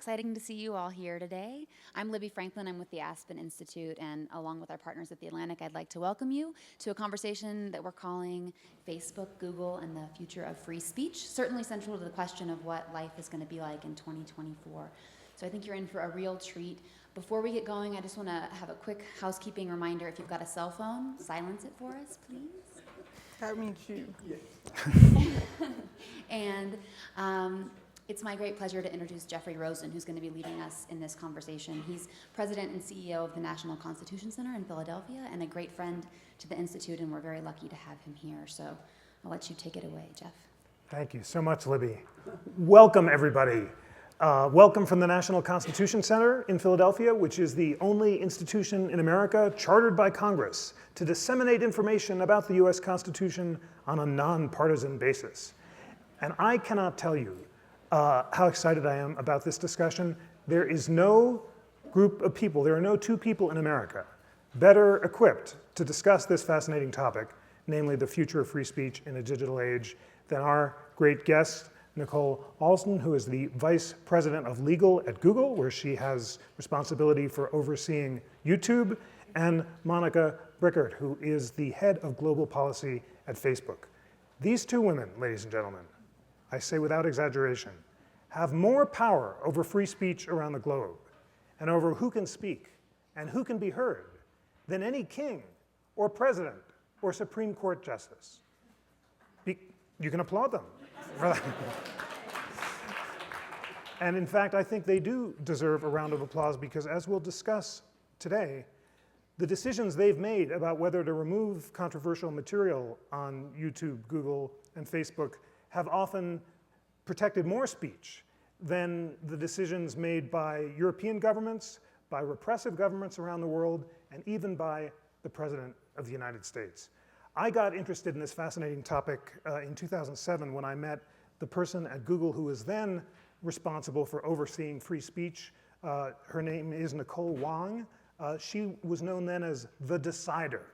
Exciting to see you all here today. I'm Libby Franklin. I'm with the Aspen Institute, and along with our partners at the Atlantic, I'd like to welcome you to a conversation that we're calling Facebook, Google, and the Future of Free Speech, certainly central to the question of what life is going to be like in 2024. So I think you're in for a real treat. Before we get going, I just want to have a quick housekeeping reminder. If you've got a cell phone, silence it for us, please. That means you. And it's my great pleasure to introduce Jeffrey Rosen, who's going to be leading us in this conversation. He's president and CEO of the National Constitution Center in Philadelphia and a great friend to the Institute, and we're very lucky to have him here. So I'll let you take it away, Jeff. Thank you so much, Libby. Welcome, everybody. Welcome from the National Constitution Center in Philadelphia, which is the only institution in America chartered by Congress to disseminate information about the US Constitution on a nonpartisan basis. And I cannot tell you how excited I am about this discussion. There is no group of people, there are no two people in America better equipped to discuss this fascinating topic, namely the future of free speech in a digital age, than our great guest, Nicole Alston, who is the Vice President of Legal at Google, where she has responsibility for overseeing YouTube, and Monika Bickert, who is the Head of Global Policy at Facebook. These two women, ladies and gentlemen, I say without exaggeration, have more power over free speech around the globe and over who can speak and who can be heard than any king or president or Supreme Court justice. You can applaud them for that. And in fact, I think they do deserve a round of applause because, as we'll discuss today, the decisions they've made about whether to remove controversial material on YouTube, Google, and Facebook have often protected more speech than the decisions made by European governments, by repressive governments around the world, and even by the President of the United States. I got interested in this fascinating topic in 2007 when I met the person at Google who was then responsible for overseeing free speech. Her name is Nicole Wang. She was known then as the decider,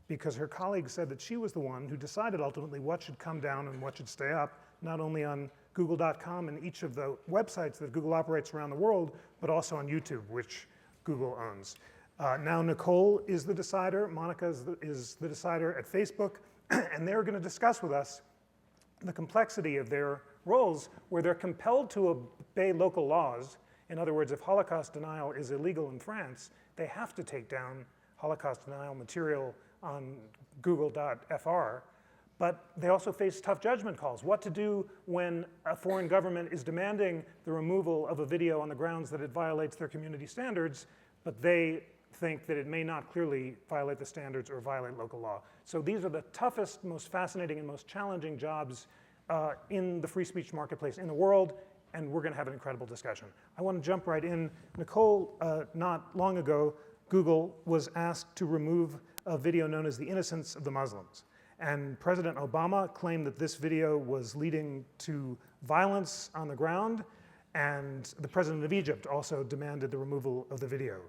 because her colleagues said that she was the one who decided ultimately what should come down and what should stay up, not only on Google.com and each of the websites that Google operates around the world, but also on YouTube, which Google owns. Now Nicole is the decider, Monika is the decider at Facebook, and they're going to discuss with us the complexity of their roles where they're compelled to obey local laws. In other words, if Holocaust denial is illegal in France, they have to take down Holocaust denial material on google.fr, but they also face tough judgment calls. What to do when a foreign government is demanding the removal of a video on the grounds that it violates their community standards, but they think that it may not clearly violate the standards or violate local law. So these are the toughest, most fascinating, and most challenging jobs in the free speech marketplace in the world, and we're going to have an incredible discussion. I want to jump right in. Nicole, not long ago, Google was asked to remove a video known as The Innocence of the Muslims. And President Obama claimed that this video was leading to violence on the ground, and the president of Egypt also demanded the removal of the video.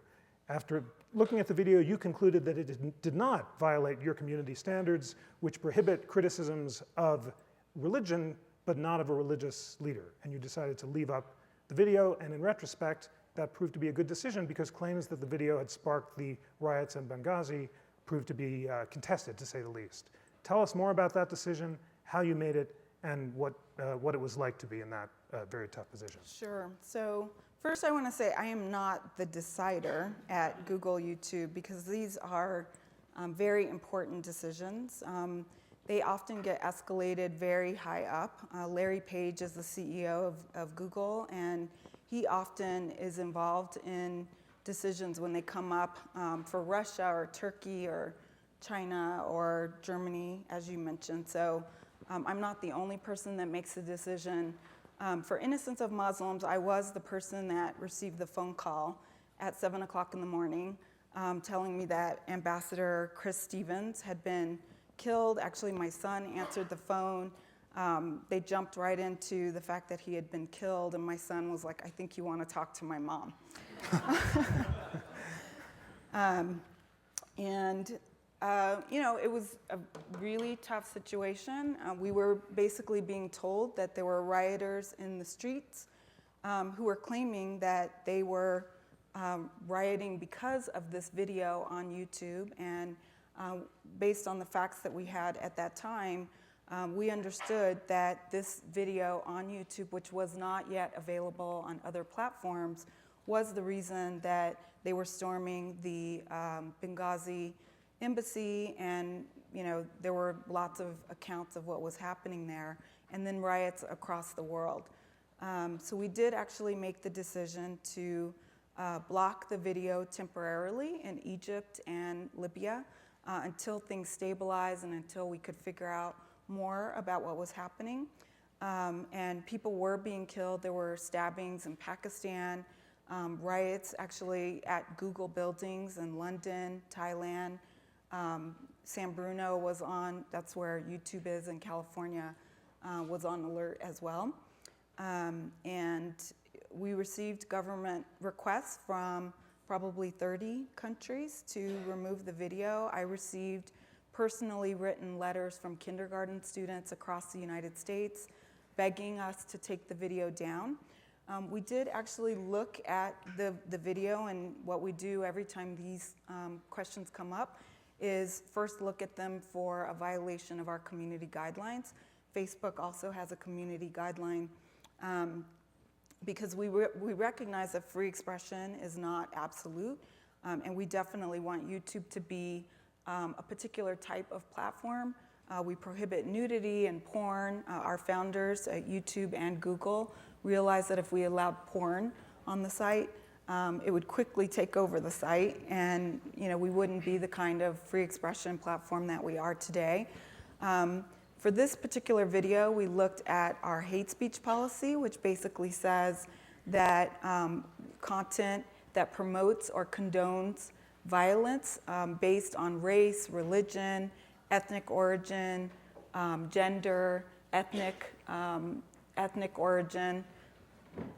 After looking at the video, you concluded that it did not violate your community standards, which prohibit criticisms of religion, but not of a religious leader. And you decided to leave up the video, and in retrospect, that proved to be a good decision because claims that the video had sparked the riots in Benghazi proved to be contested, to say the least. Tell us more about that decision, how you made it, and what it was like to be in that very tough position. Sure. So first I want to say I am not the decider at Google YouTube because these are very important decisions. They often get escalated very high up. Larry Page is the CEO of Google, and he often is involved in decisions when they come up for Russia or Turkey or China or Germany, as you mentioned. So I'm not the only person that makes the decision. For Innocence of Muslims, I was the person that received the phone call at 7 o'clock in the morning telling me that Ambassador Chris Stevens had been killed. Actually, my son answered the phone. They jumped right into the fact that he had been killed, and my son was like, I think you want to talk to my mom. It was a really tough situation. We were basically being told that there were rioters in the streets. who were claiming that they were rioting because of this video on YouTube. And based on the facts that we had at that time, we understood that this video on YouTube, which was not yet available on other platforms, was the reason that they were storming the Benghazi embassy, and there were lots of accounts of what was happening there, and then riots across the world. So we did actually make the decision to block the video temporarily in Egypt and Libya until things stabilized and until we could figure out more about what was happening. And people were being killed. There were stabbings in Pakistan, riots actually at Google buildings in London, Thailand. San Bruno was on, that's where YouTube is in California, was on alert as well. And we received government requests from probably 30 countries to remove the video. I received personally written letters from kindergarten students across the United States begging us to take the video down. We did actually look at the video, and what we do every time these questions come up is first look at them for a violation of our community guidelines. Facebook also has a community guideline because we recognize that free expression is not absolute, and we definitely want YouTube to be a particular type of platform. We prohibit nudity and porn. Our founders at YouTube and Google realized that if we allowed porn on the site, it would quickly take over the site, and we wouldn't be the kind of free expression platform that we are today. For this particular video, we looked at our hate speech policy, which basically says that content that promotes or condones violence based on race, religion, ethnic origin, gender, ethnic origin,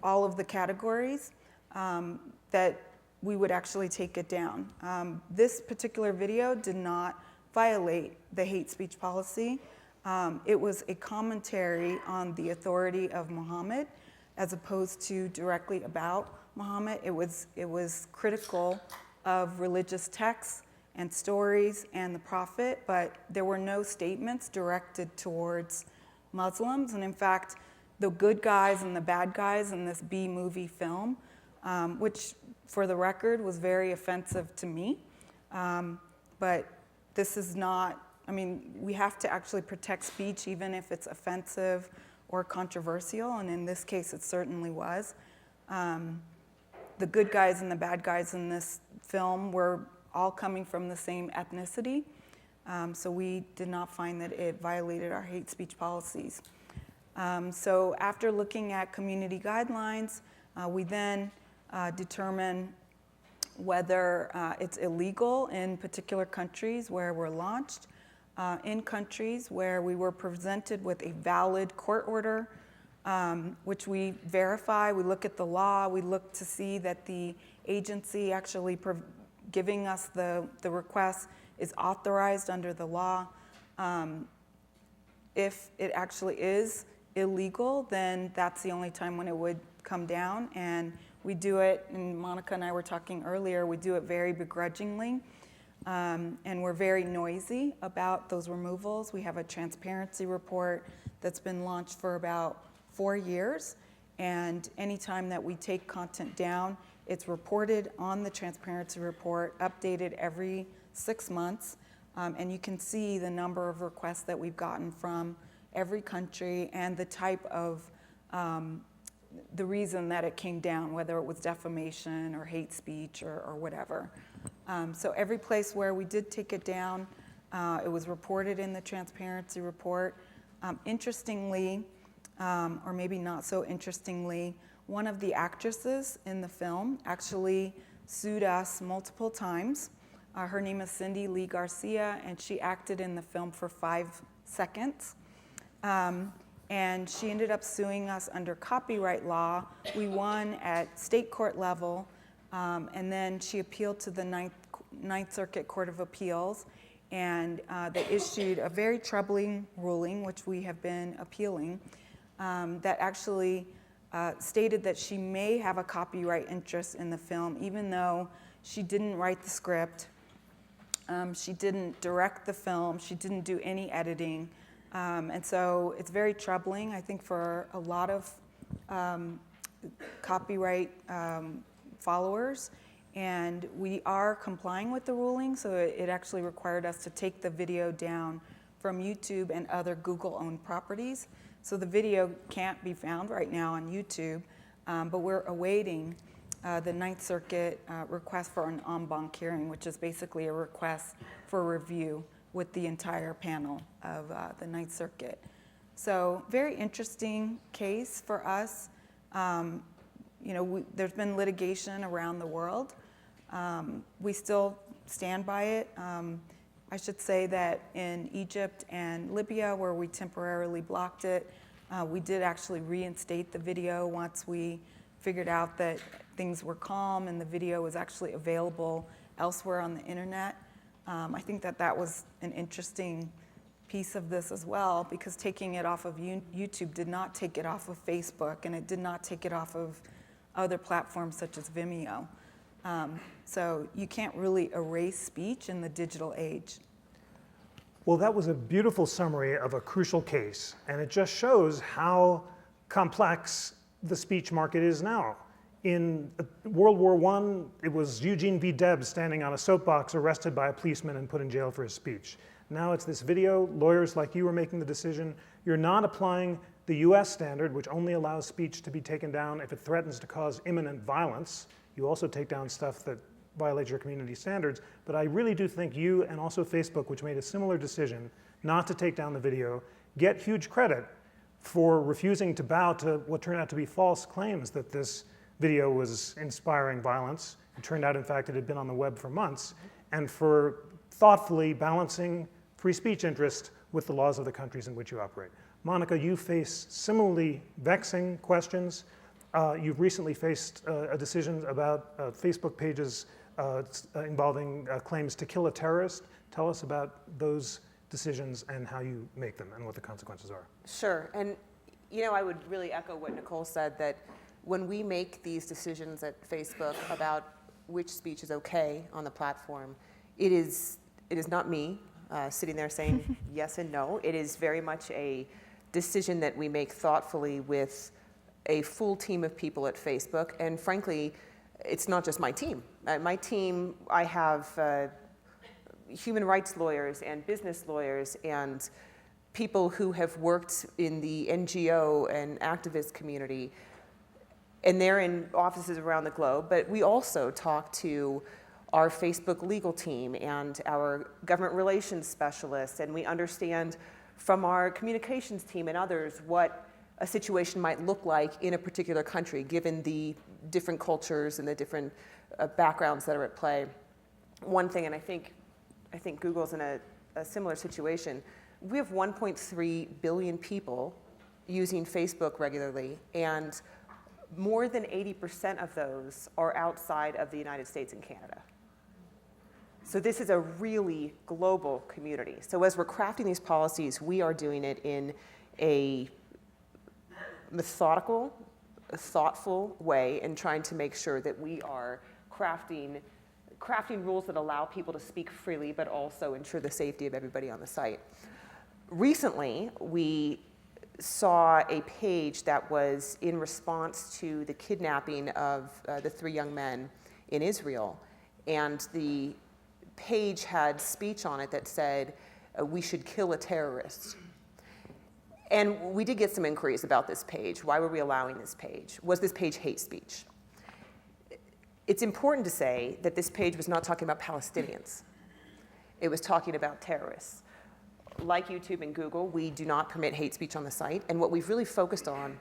all of the categories, that we would actually take it down. This particular video did not violate the hate speech policy. It was a commentary on the authority of Muhammad as opposed to directly about Muhammad. It was critical of religious texts and stories and the Prophet, but there were no statements directed towards Muslims. And in fact, the good guys and the bad guys in this B-movie film, which for the record was very offensive to me, but this is not, we have to actually protect speech even if it's offensive or controversial, and in this case it certainly was. The good guys and the bad guys in this film were all coming from the same ethnicity, so we did not find that it violated our hate speech policies. So after looking at community guidelines, we then determine whether it's illegal in particular countries where we're launched, in countries where we were presented with a valid court order, which we verify. We look at the law. We look to see that the agency actually giving us the request is authorized under the law. If it actually is illegal, then that's the only time when it would come down. And we do it, and Monika and I were talking earlier, we do it very begrudgingly. And we're very noisy about those removals. We have a transparency report that's been launched for about 4 years. And anytime that we take content down, it's reported on the transparency report, updated every 6 months. And you can see the number of requests that we've gotten from every country and the type of, the reason that it came down, whether it was defamation or hate speech or whatever. So every place where we did take it down, it was reported in the transparency report. Interestingly, or maybe not so interestingly, one of the actresses in the film actually sued us multiple times. Her name is Cindy Lee Garcia, and she acted in the film for 5 seconds. And she ended up suing us under copyright law. We won at state court level, and then she appealed to the Ninth Circuit Court of Appeals, and they issued a very troubling ruling, which we have been appealing, that actually stated that she may have a copyright interest in the film, even though she didn't write the script, she didn't direct the film, she didn't do any editing. And so it's very troubling, I think, for a lot of copyright followers. And we are complying with the ruling, so it actually required us to take the video down from YouTube and other Google-owned properties. So the video can't be found right now on YouTube, but we're awaiting the Ninth Circuit request for an en banc hearing, which is basically a request for review with the entire panel of the Ninth Circuit. So very interesting case for us. There's been litigation around the world. We still stand by it. I should say that in Egypt and Libya, where we temporarily blocked it, we did actually reinstate the video once we figured out that things were calm and the video was actually available elsewhere on the internet. I think that was an interesting piece of this as well, because taking it off of YouTube did not take it off of Facebook, and it did not take it off of other platforms such as Vimeo. So you can't really erase speech in the digital age. Well, that was a beautiful summary of a crucial case, and it just shows how complex the speech market is now. In World War I, it was Eugene V. Debs standing on a soapbox, arrested by a policeman and put in jail for his speech. Now it's this video. Lawyers like you are making the decision. You're not applying the US standard, which only allows speech to be taken down if it threatens to cause imminent violence. You also take down stuff that violates your community standards. But I really do think you, and also Facebook, which made a similar decision not to take down the video, get huge credit for refusing to bow to what turned out to be false claims that this video was inspiring violence. It turned out, in fact, it had been on the web for months, and for thoughtfully balancing free speech interest with the laws of the countries in which you operate. Monika, you face similarly vexing questions. You've recently faced a decision about Facebook pages involving claims to kill a terrorist. Tell us about those decisions and how you make them and what the consequences are. Sure, and I would really echo what Nicole said, that when we make these decisions at Facebook about which speech is okay on the platform, it is not me sitting there saying yes and no. It is very much a decision that we make thoughtfully with a full team of people at Facebook, and frankly, it's not just my team. My team, I have human rights lawyers and business lawyers and people who have worked in the NGO and activist community, and they're in offices around the globe. But we also talk to our Facebook legal team and our government relations specialists, and we understand from our communications team and others what a situation might look like in a particular country, given the different cultures and the different backgrounds that are at play. One thing, and I think Google's in a similar situation, we have 1.3 billion people using Facebook regularly, and more than 80% of those are outside of the United States and Canada. So this is a really global community. So as we're crafting these policies, we are doing it in a methodical, thoughtful way, and trying to make sure that we are crafting rules that allow people to speak freely, but also ensure the safety of everybody on the site. Recently, we saw a page that was in response to the kidnapping of the 3 young men in Israel, and the page had speech on it that said, we should kill a terrorist. And we did get some inquiries about this page. Why were we allowing this page? Was this page hate speech? It's important to say that this page was not talking about Palestinians. It was talking about terrorists. Like YouTube and Google, we do not permit hate speech on the site. And what we've really focused on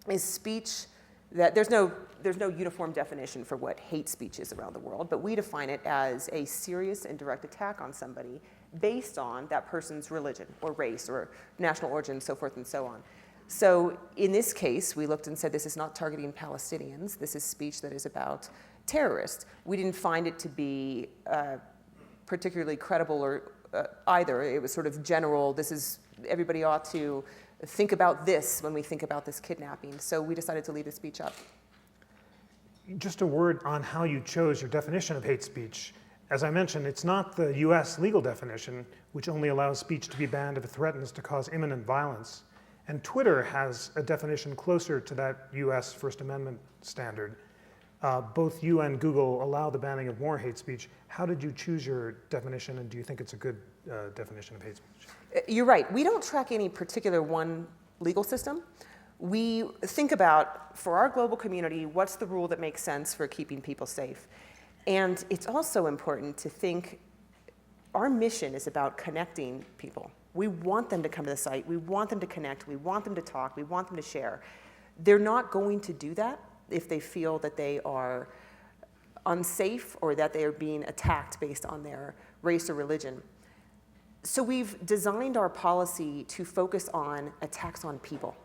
is speech that there's no uniform definition for what hate speech is around the world, but we define it as a serious and direct attack on somebody based on that person's religion or race or national origin, so forth and so on. So in this case, we looked and said, this is not targeting Palestinians. This is speech that is about terrorists. We didn't find it to be particularly credible or either. It was sort of general, everybody ought to think about this when we think about this kidnapping. So we decided to leave the speech up. Just a word on how you chose your definition of hate speech. As I mentioned, it's not the US legal definition, which only allows speech to be banned if it threatens to cause imminent violence. And Twitter has a definition closer to that US First Amendment standard. Both you and Google allow the banning of more hate speech. How did you choose your definition, and do you think it's a good definition of hate speech? You're right. We don't track any particular one legal system. We think about, for our global community, what's the rule that makes sense for keeping people safe? And it's also important to think our mission is about connecting people. We want them to come to the site. We want them to connect. We want them to talk. We want them to share. They're not going to do that if they feel that they are unsafe or that they are being attacked based on their race or religion. So we've designed our policy to focus on attacks on people.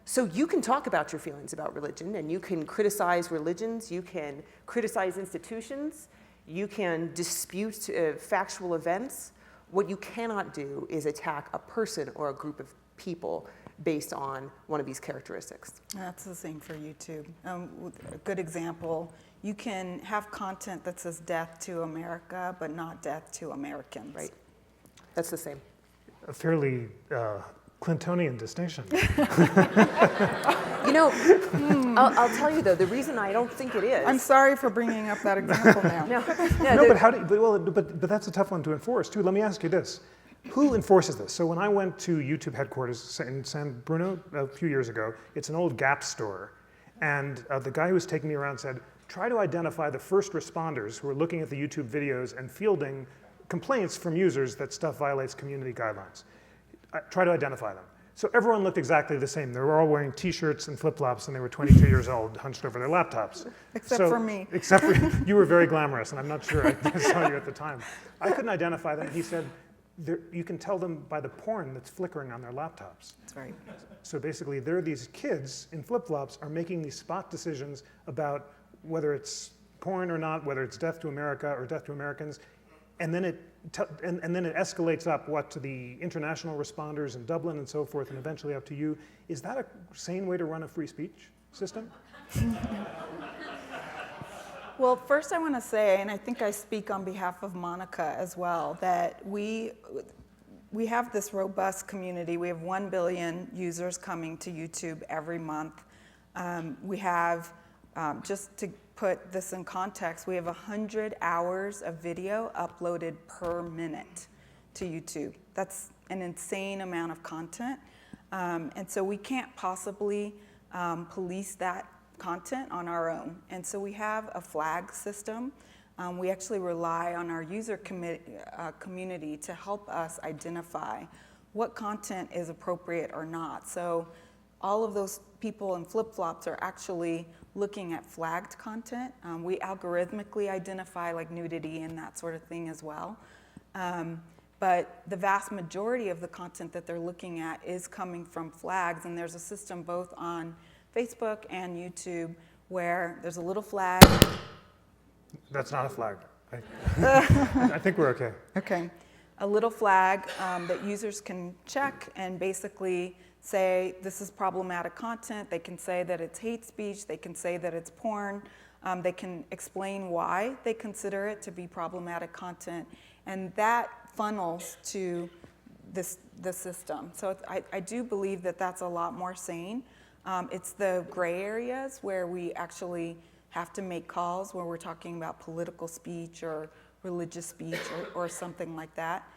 So you can talk about your feelings about religion, and you can criticize religions, you can criticize institutions, you can dispute factual events. What you cannot do is attack a person or a group of people based on one of these characteristics. That's the same for YouTube. A good example, you can have content that says death to America, but not death to Americans. Right. That's the same. A fairly Clintonian distinction. You know, I'll tell you though, the reason I don't think it is. I'm sorry for bringing up that example now. No, but how do you, but that's a tough one to enforce too. Let me ask you this. Who enforces this? So when I went to YouTube headquarters in San Bruno a few years ago, it's an old Gap store. And the guy who was taking me around said, try to identify the first responders who are looking at the YouTube videos and fielding complaints from users that stuff violates community guidelines. Try to identify them. So everyone looked exactly the same. They were all wearing t-shirts and flip-flops, and they were 22 years old, hunched over their laptops. Except for me. Except for, you were very glamorous, and I'm not sure I saw you at the time. I couldn't identify them. He said, you can tell them by the porn that's flickering on their laptops. That's right. So basically, there are these kids in flip-flops are making these spot decisions about whether it's porn or not, whether it's death to America or death to Americans, and then it escalates up, to the international responders in Dublin and so forth, and eventually up to you. Is that a sane way to run a free speech system? Well, first I want to say, and I think I speak on behalf of Monika as well, that we have this robust community. We have 1 billion users coming to YouTube every month. We have, just to put this in context, we have 100 hours of video uploaded per minute to YouTube. That's an insane amount of content. And so we can't possibly police that content on our own. And so we have a flag system. We actually rely on our user community to help us identify what content is appropriate or not. So all of those people in flip-flops are actually looking at flagged content. We algorithmically identify like nudity and that sort of thing as well. But the vast majority of the content that they're looking at is coming from flags, and there's a system both on Facebook and YouTube where there's a little flag. That's not a flag. I think we're okay. Okay. A little flag that users can check and basically say this is problematic content. They can say that it's hate speech. They can say that it's porn. They can explain why they consider it to be problematic content. And that funnels to the system. So I do believe that that's a lot more sane. It's the gray areas where we actually have to make calls where we're talking about political speech or religious speech or something like that.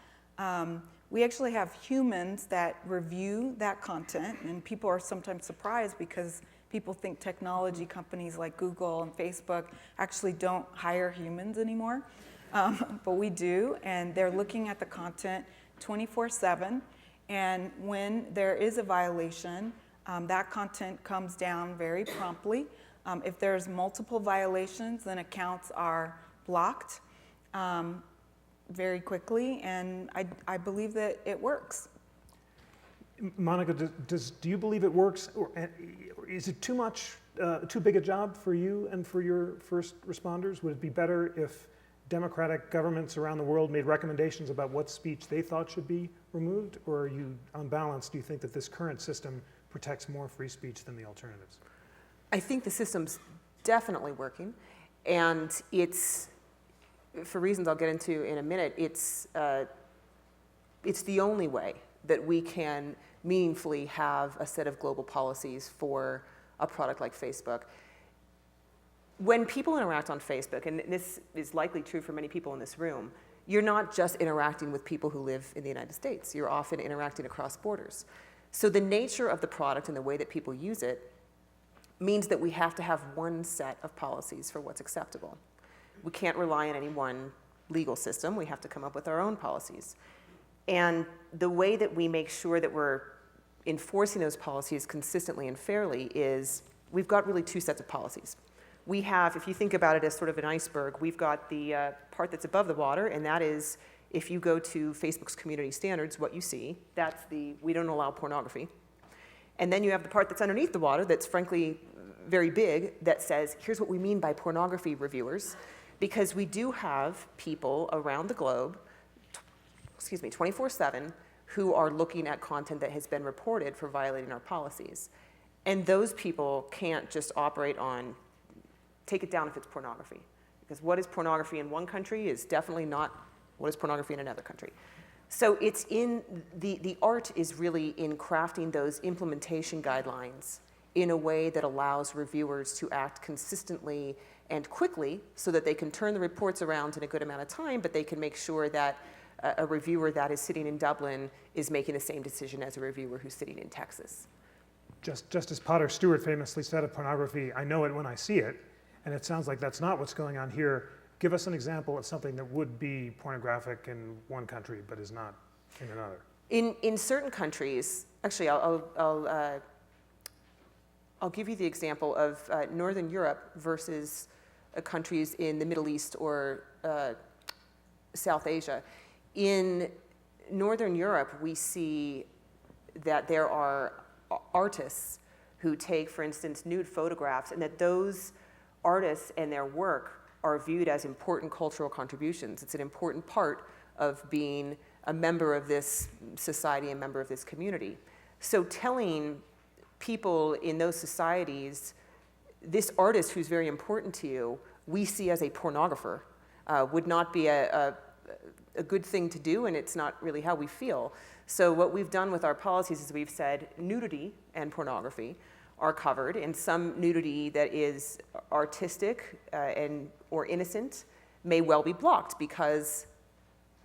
We actually have humans that review that content, and people are sometimes surprised because people think technology companies like Google and Facebook actually don't hire humans anymore, but we do, and they're looking at the content 24/7, and when there is a violation, that content comes down very promptly. If there's multiple violations, then accounts are blocked very quickly, and I believe that it works. Monika, do you believe it works, or is it too big a job for you and for your first responders? Would it be better if democratic governments around the world made recommendations about what speech they thought should be removed? Or are you, on balance, do you think that this current system protects more free speech than the alternatives? I think the system's definitely working, and it's, for reasons I'll get into in a minute, it's the only way that we can meaningfully have a set of global policies for a product like Facebook. When people interact on Facebook, and this is likely true for many people in this room, you're not just interacting with people who live in the United States. You're often interacting across borders. So the nature of the product and the way that people use it means that we have to have one set of policies for what's acceptable. We can't rely on any one legal system. We have to come up with our own policies. And the way that we make sure that we're enforcing those policies consistently and fairly is we've got really two sets of policies. We have, if you think about it as sort of an iceberg, we've got the part that's above the water, and that is if you go to Facebook's community standards, what you see, that's the we don't allow pornography. And then you have the part that's underneath the water that's frankly very big that says, here's what we mean by pornography reviewers, because we do have people around the globe, 24/7, who are looking at content that has been reported for violating our policies. And those people can't just operate on, take it down if it's pornography. Because what is pornography in one country is definitely not what is pornography in another country. So it's in, the art is really in crafting those implementation guidelines in a way that allows reviewers to act consistently and quickly so that they can turn the reports around in a good amount of time, but they can make sure that a reviewer that is sitting in Dublin is making the same decision as a reviewer who's sitting in Texas. Justice Potter Stewart famously said of pornography, "I know it when I see it," and it sounds like that's not what's going on here. Give us an example of something that would be pornographic in one country but is not in another. In certain countries, actually, I'll give you the example of Northern Europe versus countries in the Middle East or South Asia. In Northern Europe, we see that there are artists who take, for instance, nude photographs, and that those artists and their work are viewed as important cultural contributions. It's an important part of being a member of this society, a member of this community. So telling people in those societies, this artist who's very important to you, we see as a pornographer, would not be a good thing to do, and it's not really how we feel. So what we've done with our policies is we've said nudity and pornography are covered, and some nudity that is artistic or innocent may well be blocked, because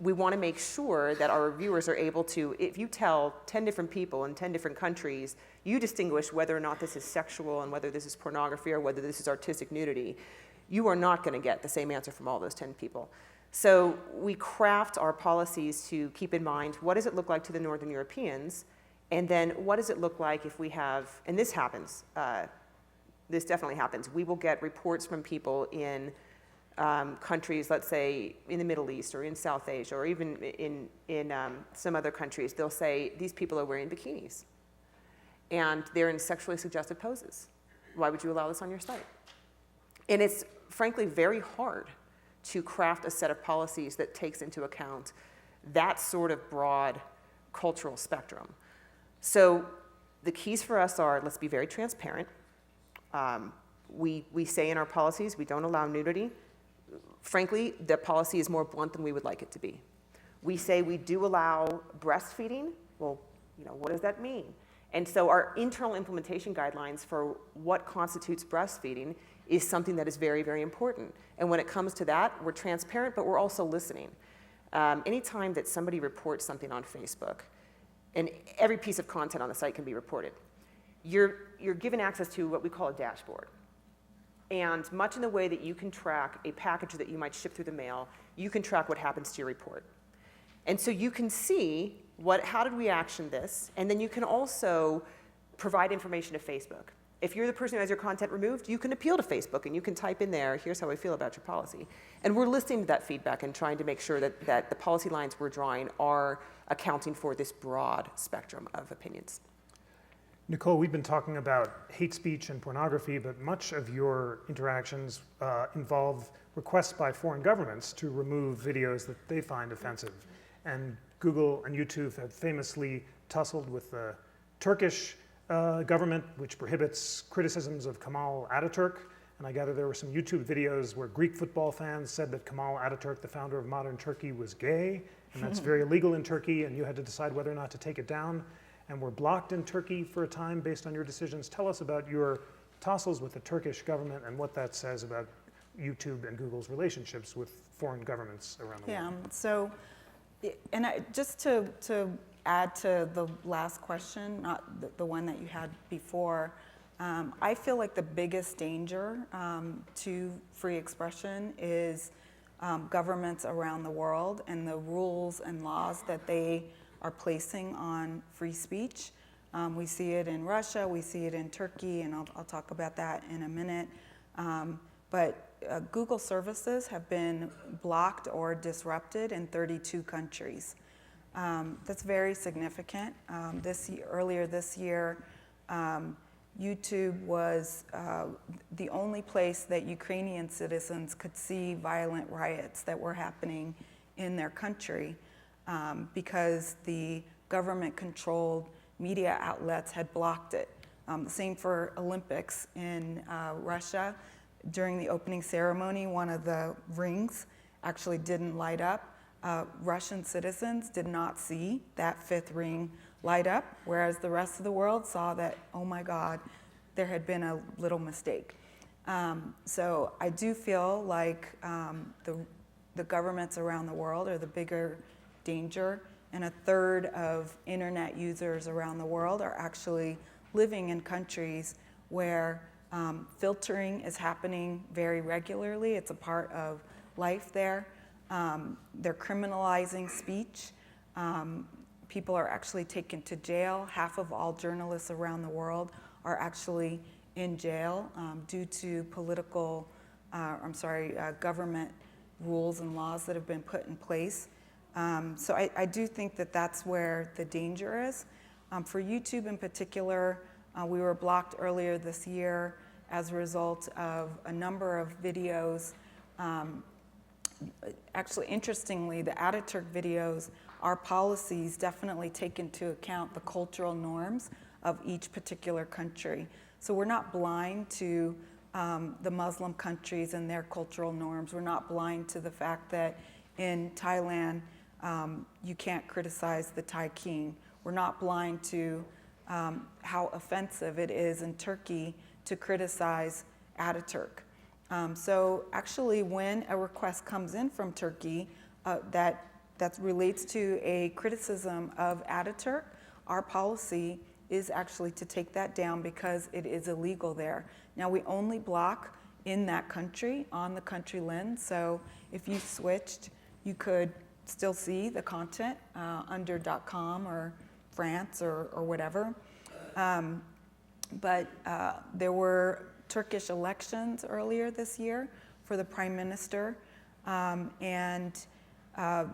we want to make sure that our reviewers are able to, if you tell 10 different people in 10 different countries, you distinguish whether or not this is sexual and whether this is pornography or whether this is artistic nudity, you are not going to get the same answer from all those 10 people. So we craft our policies to keep in mind, what does it look like to the Northern Europeans? And then what does it look like if we have, and this happens, this definitely happens, we will get reports from people in countries, let's say in the Middle East or in South Asia or even in some other countries. They'll say, these people are wearing bikinis and they're in sexually suggestive poses. Why would you allow this on your site? And it's frankly very hard to craft a set of policies that takes into account that sort of broad cultural spectrum. So the keys for us are, let's be very transparent. We say in our policies we don't allow nudity. Frankly, the policy is more blunt than we would like it to be. We say we do allow breastfeeding. Well, what does that mean? And so our internal implementation guidelines for what constitutes breastfeeding is something that is very, very important. And when it comes to that, we're transparent, but we're also listening. Anytime that somebody reports something on Facebook, and every piece of content on the site can be reported, you're given access to what we call a dashboard. And much in the way that you can track a package that you might ship through the mail, you can track what happens to your report. And so you can see how did we action this, and then you can also provide information to Facebook. If you're the person who has your content removed, you can appeal to Facebook and you can type in there, here's how I feel about your policy. And we're listening to that feedback and trying to make sure that the policy lines we're drawing are accounting for this broad spectrum of opinions. Nicole, we've been talking about hate speech and pornography, but much of your interactions involve requests by foreign governments to remove videos that they find offensive. And Google and YouTube have famously tussled with the Turkish government, which prohibits criticisms of Kemal Ataturk. And I gather there were some YouTube videos where Greek football fans said that Kemal Ataturk, the founder of modern Turkey, was gay, and that's very illegal in Turkey, and you had to decide whether or not to take it down, and were blocked in Turkey for a time based on your decisions. Tell us about your tussles with the Turkish government and what that says about YouTube and Google's relationships with foreign governments around the world. So, and just to add to the last question, not the one that you had before, I feel like the biggest danger to free expression is governments around the world and the rules and laws that they are placing on free speech. We see it in Russia, we see it in Turkey, and I'll talk about that in a minute. But Google services have been blocked or disrupted in 32 countries. That's very significant. Earlier this year, YouTube was the only place that Ukrainian citizens could see violent riots that were happening in their country because the government-controlled media outlets had blocked it. The same for Olympics in Russia. During the opening ceremony, one of the rings actually didn't light up. Russian citizens did not see that fifth ring light up, whereas the rest of the world saw that, oh my God, there had been a little mistake. So I do feel like the governments around the world are the bigger danger, and a third of internet users around the world are actually living in countries where filtering is happening very regularly. It's a part of life there. They're criminalizing speech. People are actually taken to jail. Half of all journalists around the world are actually in jail due to government rules and laws that have been put in place. So I do think that that's where the danger is. For YouTube in particular, we were blocked earlier this year as a result of a number of videos. Actually, interestingly, the Ataturk videos, our policies definitely take into account the cultural norms of each particular country. So we're not blind to the Muslim countries and their cultural norms. We're not blind to the fact that in Thailand, you can't criticize the Thai king. We're not blind to how offensive it is in Turkey to criticize Ataturk. So actually, when a request comes in from Turkey that relates to a criticism of Ataturk, our policy is actually to take that down because it is illegal there. Now, we only block in that country, on the country lens, so if you switched, you could still see the content under .com or France or whatever. But there were Turkish elections earlier this year for the prime minister, and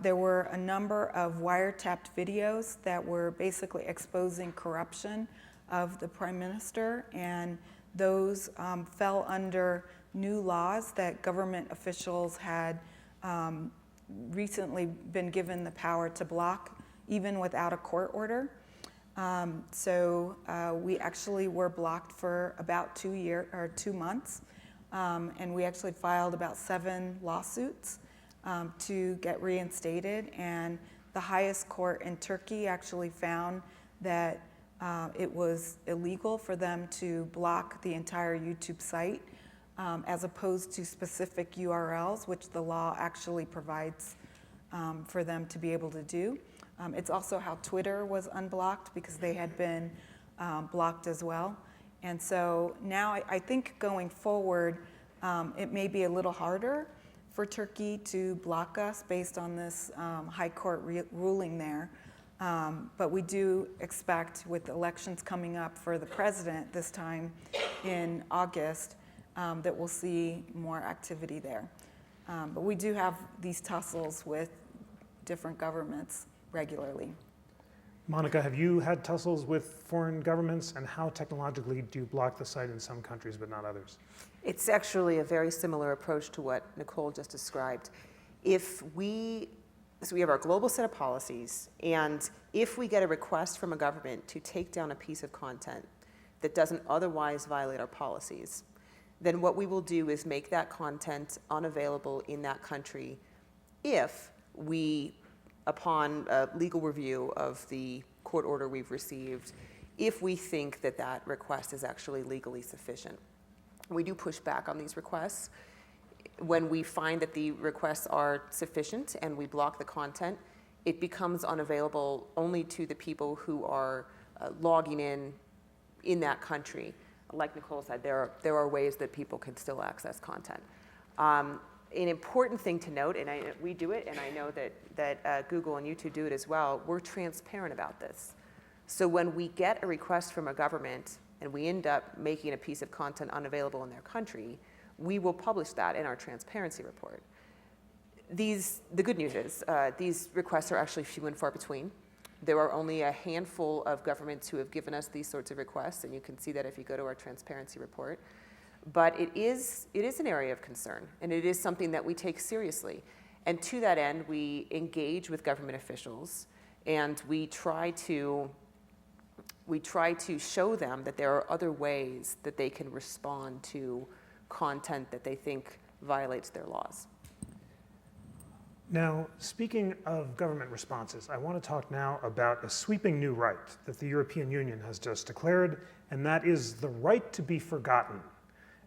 there were a number of wiretapped videos that were basically exposing corruption of the prime minister, and those fell under new laws that government officials had recently been given the power to block even without a court order. So we actually were blocked for about 2 months, and we actually filed about 7 lawsuits to get reinstated. And the highest court in Turkey actually found that it was illegal for them to block the entire YouTube site as opposed to specific URLs, which the law actually provides for them to be able to do. It's also how Twitter was unblocked because they had been blocked as well. And so now I think going forward, it may be a little harder for Turkey to block us based on this high court ruling there. But we do expect, with elections coming up for the president this time in August, that we'll see more activity there. But we do have these tussles with different governments regularly. Monika, have you had tussles with foreign governments, and how technologically do you block the site in some countries but not others? It's actually a very similar approach to what Nicole just described. So we have our global set of policies, and if we get a request from a government to take down a piece of content that doesn't otherwise violate our policies, then what we will do is make that content unavailable in that country if we, upon a legal review of the court order we've received, if we think that that request is actually legally sufficient. We do push back on these requests. When we find that the requests are sufficient and we block the content, it becomes unavailable only to the people who are logging in that country. Like Nicole said, there are ways that people can still access content. An important thing to note, and we do it, and I know that Google and YouTube do it as well, we're transparent about this. So when we get a request from a government and we end up making a piece of content unavailable in their country, we will publish that in our transparency report. The good news is these requests are actually few and far between. There are only a handful of governments who have given us these sorts of requests, and you can see that if you go to our transparency report. But it is an area of concern, and it is something that we take seriously. And to that end, we engage with government officials, and we try to show them that there are other ways that they can respond to content that they think violates their laws. Now, speaking of government responses, I want to talk now about a sweeping new right that the European Union has just declared, and that is the right to be forgotten.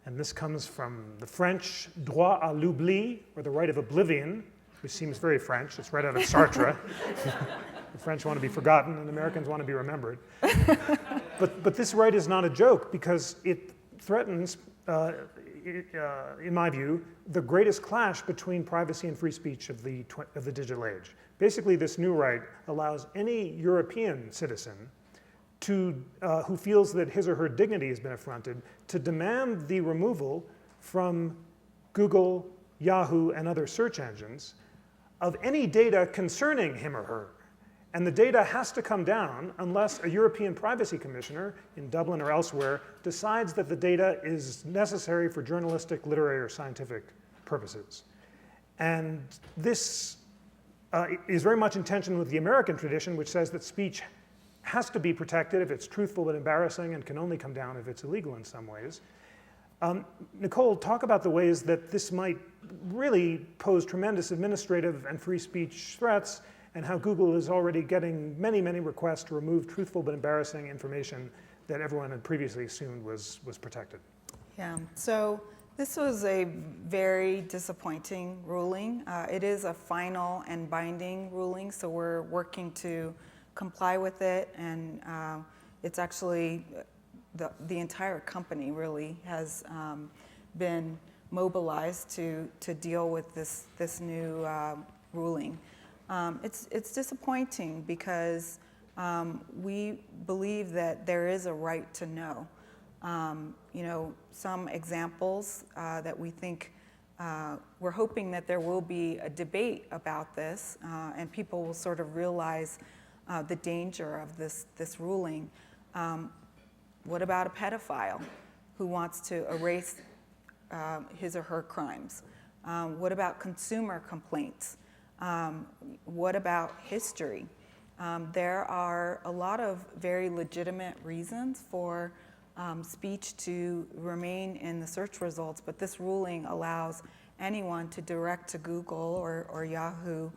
And this comes from the French droit à l'oubli, or the right of oblivion, which seems very French. It's right out of Sartre. The French want to be forgotten, and Americans want to be remembered. But this right is not a joke, because it threatens, in my view, the greatest clash between privacy and free speech of the digital age. Basically, this new right allows any European citizen who feels that his or her dignity has been affronted to demand the removal from Google, Yahoo, and other search engines of any data concerning him or her. And the data has to come down unless a European privacy commissioner in Dublin or elsewhere decides that the data is necessary for journalistic, literary, or scientific purposes. And this is very much in tension with the American tradition, which says that speech has to be protected if it's truthful but embarrassing, and can only come down if it's illegal in some ways. Nicole, talk about the ways that this might really pose tremendous administrative and free speech threats, and how Google is already getting many, many requests to remove truthful but embarrassing information that everyone had previously assumed was protected. Yeah, so this was a very disappointing ruling. It is a final and binding ruling, so we're working to comply with it, and it's actually, the entire company really has been mobilized to deal with this new ruling. It's disappointing because we believe that there is a right to know. You know, some examples that we think, we're hoping that there will be a debate about this, and people will sort of realize the danger of this ruling. What about a pedophile who wants to erase his or her crimes? What about consumer complaints? What about history? There are a lot of very legitimate reasons for speech to remain in the search results, but this ruling allows anyone to direct to Google or Yahoo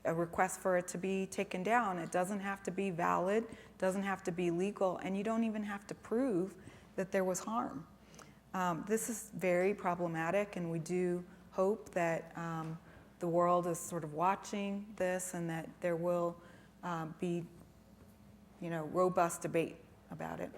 a request for it to be taken down. It doesn't have to be valid, doesn't have to be legal, and you don't even have to prove that there was harm. This is very problematic, and we do hope that the world is sort of watching this, and that there will be, you know, robust debate about it.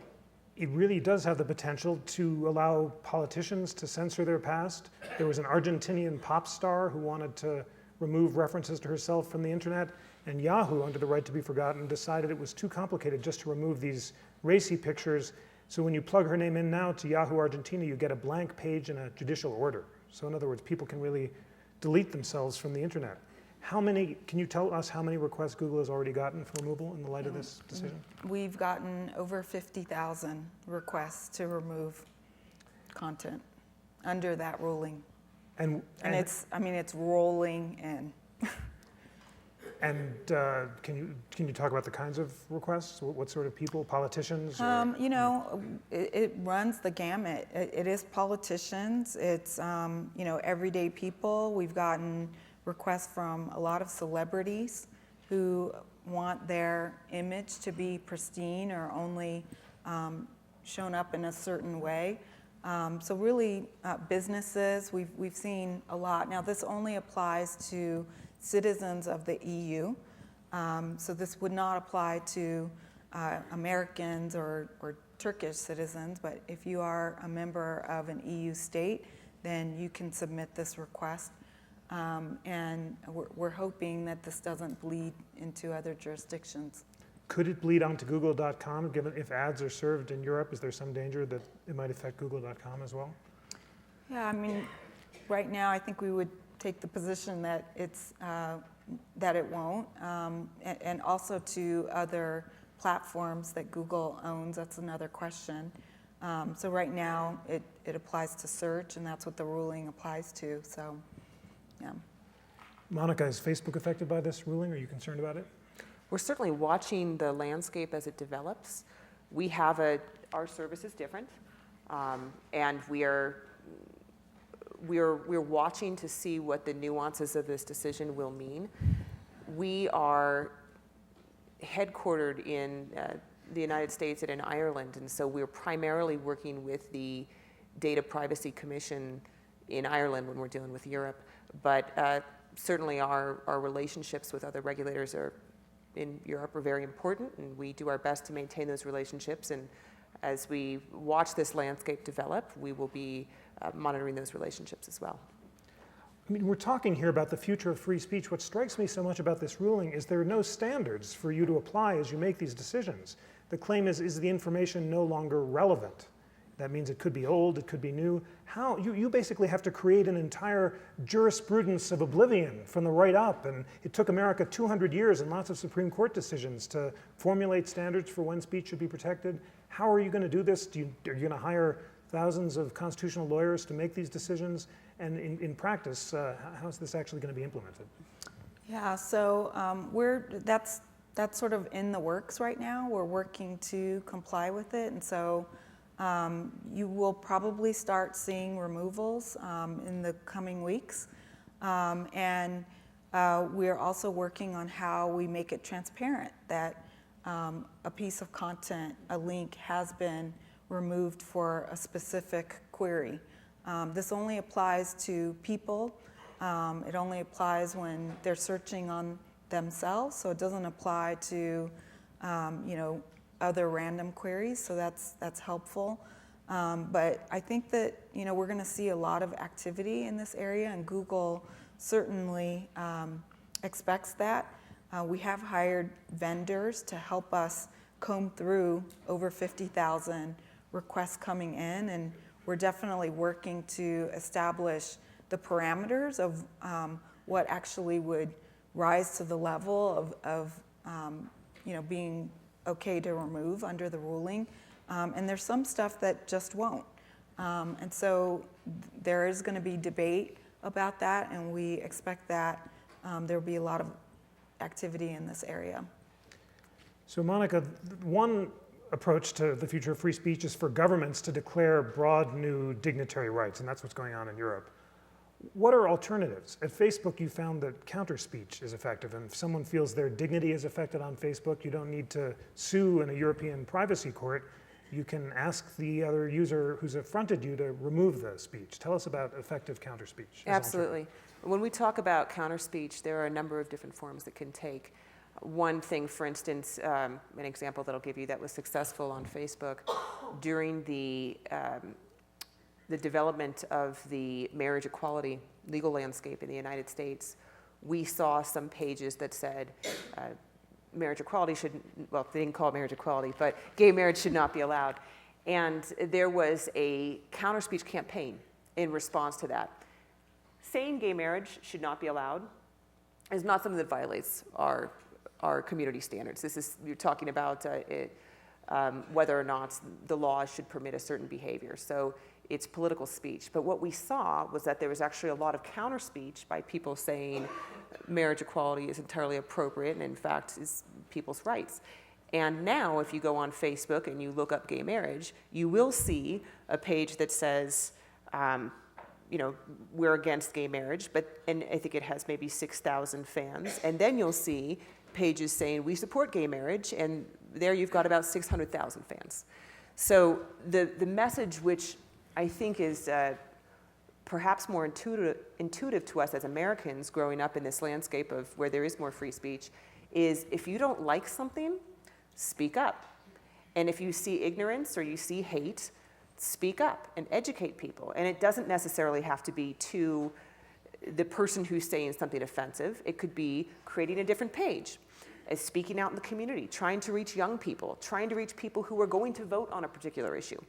It really does have the potential to allow politicians to censor their past. There was an Argentinian pop star who wanted to remove references to herself from the internet, and Yahoo, under the right to be forgotten, decided it was too complicated just to remove these racy pictures. So when you plug her name in now to Yahoo Argentina, you get a blank page and a judicial order. So in other words, people can really delete themselves from the internet. Can you tell us how many requests Google has already gotten for removal in the light of this decision? We've gotten over 50,000 requests to remove content under that ruling. And it's rolling in. And can you talk about the kinds of requests? What sort of people? Politicians? It runs the gamut. It is politicians. It's everyday people. We've gotten requests from a lot of celebrities who want their image to be pristine or only shown up in a certain way. So really, businesses, we've seen a lot. Now, this only applies to citizens of the EU. So this would not apply to Americans or Turkish citizens, but if you are a member of an EU state, then you can submit this request. And we're hoping that this doesn't bleed into other jurisdictions. Could it bleed onto Google.com, given if ads are served in Europe? Is there some danger that it might affect Google.com as well? Yeah, right now I think we would take the position that that it won't, and also to other platforms that Google owns. That's another question. So right now it applies to search, and that's what the ruling applies to. So, yeah. Monika, is Facebook affected by this ruling? Are you concerned about it? We're certainly watching the landscape as it develops. We have our service is different, and we're watching to see what the nuances of this decision will mean. We are headquartered in the United States and in Ireland, and so we're primarily working with the Data Privacy Commission in Ireland when we're dealing with Europe. But certainly our relationships with other regulators in Europe are very important, and we do our best to maintain those relationships. And as we watch this landscape develop, we will be monitoring those relationships as well. We're talking here about the future of free speech. What strikes me so much about this ruling is there are no standards for you to apply as you make these decisions. The claim is the information no longer relevant? That means it could be old, it could be new. How? You basically have to create an entire jurisprudence of oblivion from the right up, and it took America 200 years and lots of Supreme Court decisions to formulate standards for when speech should be protected. How are you going to do this? Are you going to hire thousands of constitutional lawyers to make these decisions? And in practice, how is this actually going to be implemented? Yeah, so that's sort of in the works right now. We're working to comply with it, and so you will probably start seeing removals in the coming weeks. And we're also working on how we make it transparent that a piece of content, a link, has been removed for a specific query. This only applies to people. It only applies when they're searching on themselves, so it doesn't apply to other random queries, so that's helpful. But I think that we're going to see a lot of activity in this area, and Google certainly expects that. We have hired vendors to help us comb through over 50,000 requests coming in, and we're definitely working to establish the parameters of what actually would rise to the level of being okay to remove under the ruling. And there's some stuff that just won't. And so there is going to be debate about that, and we expect that there will be a lot of activity in this area. So Monika, one approach to the future of free speech is for governments to declare broad new dignitary rights, and that's what's going on in Europe. What are alternatives? At Facebook, you found that counter speech is effective, and if someone feels their dignity is affected on Facebook, you don't need to sue in a European privacy court. You can ask the other user who's affronted you to remove the speech. Tell us about effective counter speech. Absolutely. When we talk about counter speech, there are a number of different forms that can take. One thing, for instance, an example that I'll give you that was successful on Facebook during the development of the marriage equality legal landscape in the United States, we saw some pages that said marriage equality well, they didn't call it marriage equality, but gay marriage should not be allowed. And there was a counter speech campaign in response to that. Saying gay marriage should not be allowed is not something that violates our community standards. This is, you're talking about whether or not the law should permit a certain behavior. So it's political speech. But what we saw was that there was actually a lot of counter speech by people saying marriage equality is entirely appropriate and in fact is people's rights. And now if you go on Facebook and you look up gay marriage, you will see a page that says, you know, we're against gay marriage, and I think it has maybe 6,000 fans. And then you'll see pages saying we support gay marriage, and there you've got about 600,000 fans. So the message, which I think is perhaps more intuitive to us as Americans growing up in this landscape of where there is more free speech, is if you don't like something, speak up. And if you see ignorance or you see hate, speak up and educate people. And it doesn't necessarily have to be to the person who's saying something offensive. It could be creating a different page, as speaking out in the community, trying to reach young people, trying to reach people who are going to vote on a particular issue.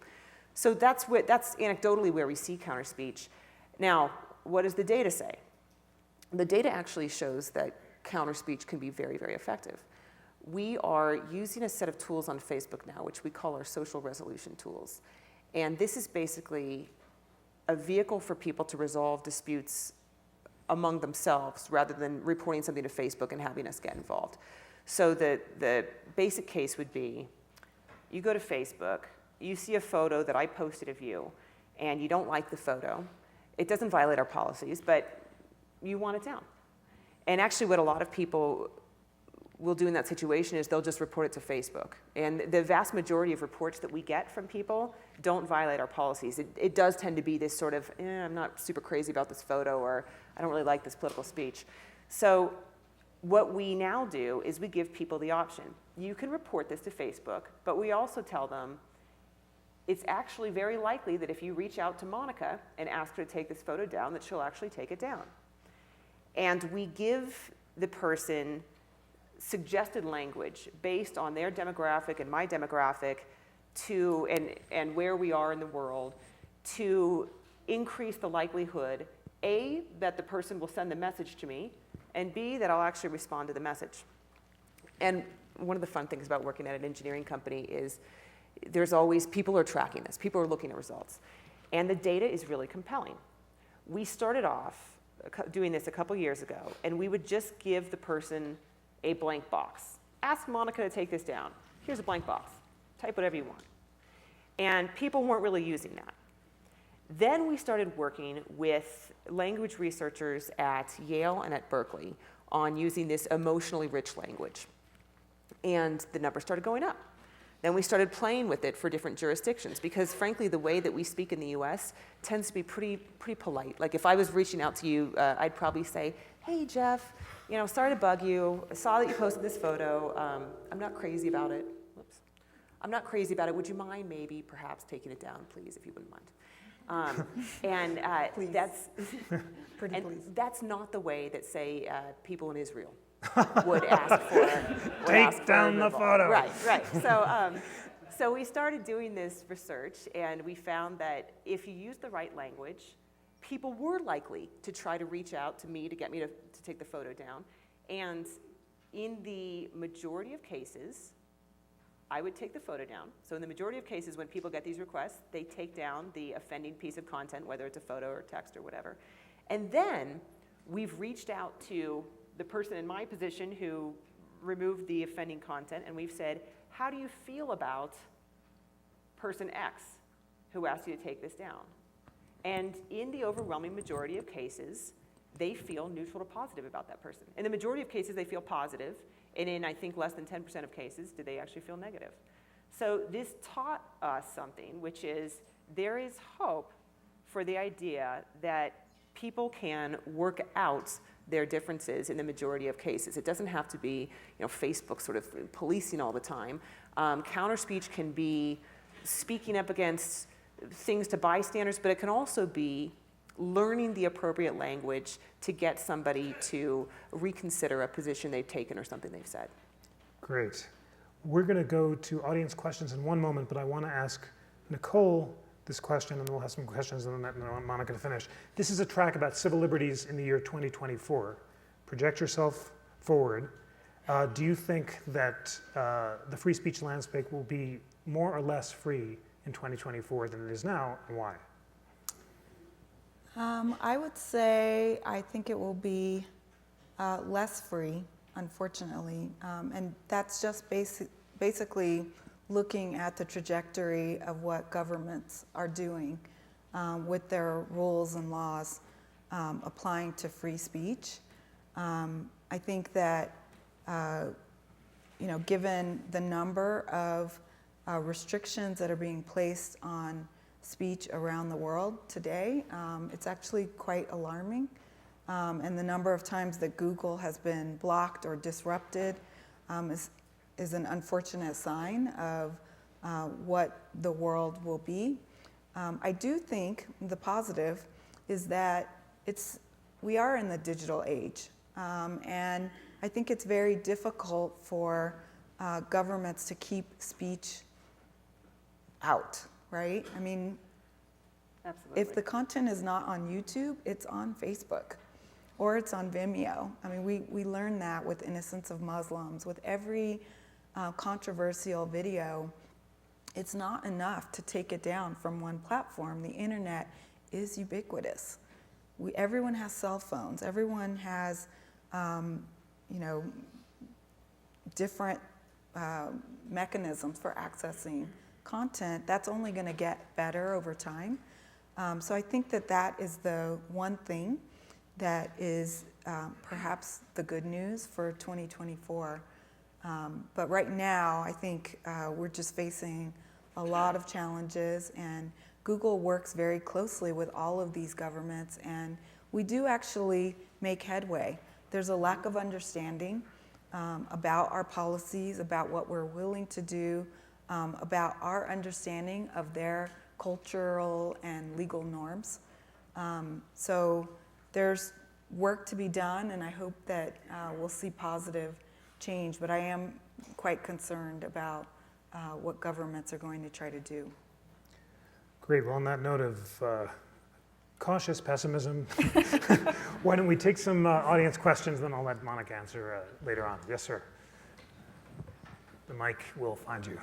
So that's anecdotally where we see counter speech. Now, what does the data say? The data actually shows that counter speech can be very, very effective. We are using a set of tools on Facebook now, which we call our social resolution tools. And this is basically a vehicle for people to resolve disputes among themselves rather than reporting something to Facebook and having us get involved. So the basic case would be, you go to Facebook, you see a photo that I posted of you, and you don't like the photo. It doesn't violate our policies, but you want it down. And actually what a lot of people will do in that situation is they'll just report it to Facebook. And the vast majority of reports that we get from people don't violate our policies. It does tend to be this sort of, I'm not super crazy about this photo, or I don't really like this political speech. So what we now do is we give people the option. You can report this to Facebook, but we also tell them it's actually very likely that if you reach out to Monika and ask her to take this photo down, that she'll actually take it down. And we give the person suggested language based on their demographic and my demographic and where we are in the world to increase the likelihood, A, that the person will send the message to me, and B, that I'll actually respond to the message. And one of the fun things about working at an engineering company is there's always, people are tracking this, people are looking at results. And the data is really compelling. We started off doing this a couple years ago, and we would just give the person a blank box. Ask Monika to take this down. Here's a blank box. Type whatever you want. And people weren't really using that. Then we started working with language researchers at Yale and at Berkeley on using this emotionally rich language. And the numbers started going up. Then we started playing with it for different jurisdictions because frankly, the way that we speak in the US tends to be pretty polite. Like if I was reaching out to you, I'd probably say, hey Jeff, sorry to bug you. I saw that you posted this photo. I'm not crazy about it. Whoops. I'm not crazy about it. Would you mind maybe perhaps taking it down, please, if you wouldn't mind? Please. That's not the way that, say, people in Israel would ask for. Take down the photo. Right. So we started doing this research, and we found that if you use the right language, people were likely to try to reach out to me to get me to take the photo down. And in the majority of cases, I would take the photo down. So in the majority of cases when people get these requests, they take down the offending piece of content, whether it's a photo or text or whatever. And then we've reached out to the person in my position who removed the offending content, and we've said, how do you feel about person X who asked you to take this down? And in the overwhelming majority of cases, they feel neutral to positive about that person. In the majority of cases, they feel positive, and in, I think, less than 10% of cases, do they actually feel negative. So this taught us something, which is there is hope for the idea that people can work out their differences in the majority of cases. It doesn't have to be, Facebook sort of policing all the time. Counter speech can be speaking up against things to bystanders, but it can also be learning the appropriate language to get somebody to reconsider a position they've taken or something they've said. Great. We're going to go to audience questions in one moment, but I want to ask Nicole this question, and then we'll have some questions, and then I want Monika to finish. This is a track about civil liberties in the year 2024. project yourself forward. Do you think that the free speech landscape will be more or less free in 2024 than it is now, and why? I would say I think it will be less free, unfortunately, and that's just basically looking at the trajectory of what governments are doing with their rules and laws applying to free speech. I think that given the number of restrictions that are being placed on speech around the world today, it's actually quite alarming. And the number of times that Google has been blocked or disrupted is an unfortunate sign of what the world will be. I do think the positive is that we are in the digital age, and I think it's very difficult for governments to keep speech out, right? I mean, Absolutely. if the content is not on YouTube, it's on Facebook or it's on Vimeo. I mean, we learned that with Innocence of Muslims, with every controversial video. It's not enough to take it down from one platform. The internet is ubiquitous. Everyone has cell phones. Everyone has, different mechanisms for accessing content. That's only going to get better over time. So I think that is the one thing that is perhaps the good news for 2024. But right now, I think we're just facing a lot of challenges, and Google works very closely with all of these governments, and we do actually make headway. There's a lack of understanding about our policies, about what we're willing to do, about our understanding of their cultural and legal norms. So there's work to be done, and I hope that we'll see positive change, but I am quite concerned about what governments are going to try to do. Great. Well, on that note of cautious pessimism, why don't we take some audience questions, then I'll let Monika answer later on. Yes, sir. The mic will find you.